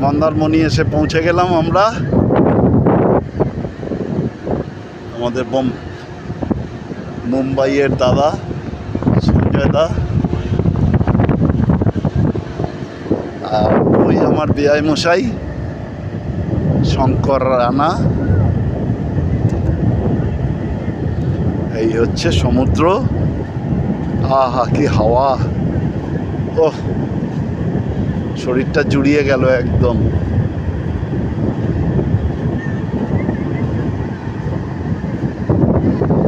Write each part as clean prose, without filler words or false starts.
মন্দারমণি এসে পৌঁছে গেলাম আমরা। আমাদের মুম্বাইয়ের দাদা সঞ্জয় দা, আর ওই আমার বেআই মশাই শঙ্কর রানা। এই হচ্ছে সমুদ্র। আহা কি হাওয়া! ওহ, শরীরটা জুড়িয়ে গেল একদম।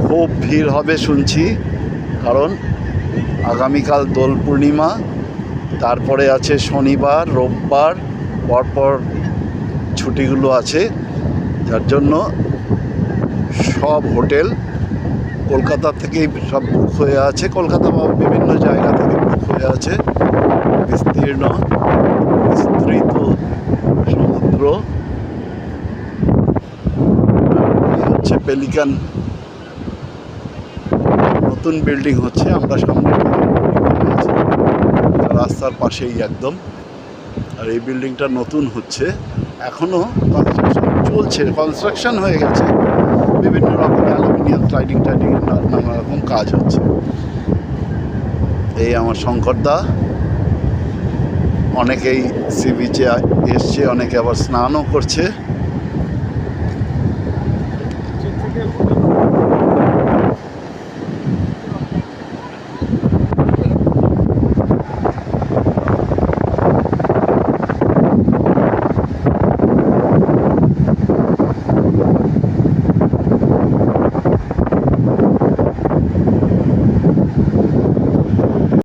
খুব ভিড় হবে শুনছি, কারণ আগামীকাল দোল পূর্ণিমা, তারপরে আছে শনিবার রোববার, পরপর ছুটিগুলো আছে, যার জন্য সব হোটেল কলকাতা থেকেই সব বুক হয়ে আছে। কলকাতা বা বিভিন্ন জায়গা থেকে বুক হয়ে আছে। বিস্তীর্ণ বিস্তৃত সমুদ্র। এই হচ্ছে পেলিকান, নতুন বিল্ডিং হচ্ছে। আমরা সামনে রাস্তার পাশেই একদম। আর এই বিল্ডিংটা নতুন হচ্ছে, এখনও কনস্ট্রাকশন চলছে। কনস্ট্রাকশন হয়ে গেছে, বিভিন্ন রকম অ্যালুমিনিয়াম স্লাইডিং নানা রকম কাজ হচ্ছে। এই আমার শঙ্করদা। অনেকেই সি বিচে এসছে, অনেকে আবার স্নানও করছে।